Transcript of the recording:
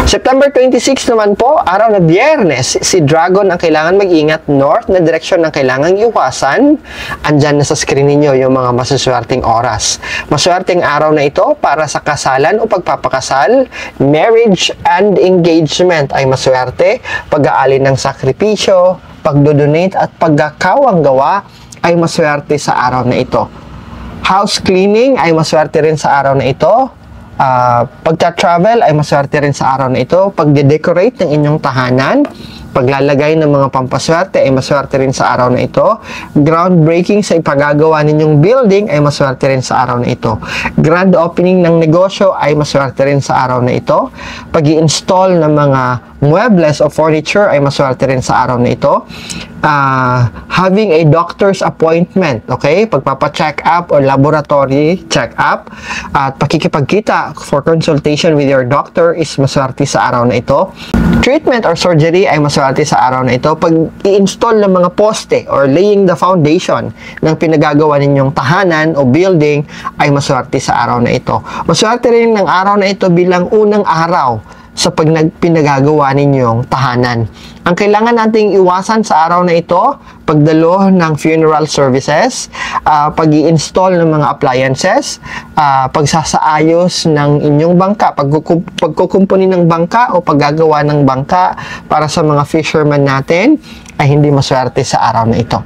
September 26 naman po, araw na Biyernes, si Dragon ang kailangan mag-ingat, north na direksyon ang kailangang iwasan. Andyan na sa screen ninyo yung mga masuswerteng oras. Maswerteng araw na ito para sa kasalan o pagpapakasal, marriage and engagement ay maswerte, pag-aalin ng sakripisyo, pagdodonate at pagkakawang gawa ay maswerte sa araw na ito. House cleaning ay maswerte rin sa araw na ito. Pagta-travel ay maswerte rin sa araw na ito. Pagde-decorate ng inyong tahanan, paglalagay ng mga pampaswerte ay maswerte rin sa araw na ito. Groundbreaking sa ipagagawa ninyong building ay maswerte rin sa araw na ito. Grand opening ng negosyo ay maswerte rin sa araw na ito. Pag-i-install ng mga muebles o furniture ay maswerte rin sa araw na ito. Having a doctor's appointment, okay? Pagpapa-check up or laboratory check up at pakikipagkita for consultation with your doctor is maswerte sa araw na ito. Treatment or surgery ay maswerte sa araw na ito. Pag-i-install ng mga poste or laying the foundation ng pinagagawa ninyong tahanan o building ay maswerte sa araw na ito. Maswerte rin ng araw na ito bilang unang araw sa pinagagawa ninyong tahanan. Ang kailangan nating iwasan sa araw na ito, pagdalo ng funeral services, pag-i-install ng mga appliances, pagsasaayos ng inyong bangka, pagkukumpuni ng bangka o paggagawa ng bangka para sa mga fishermen natin ay hindi maswerte sa araw na ito.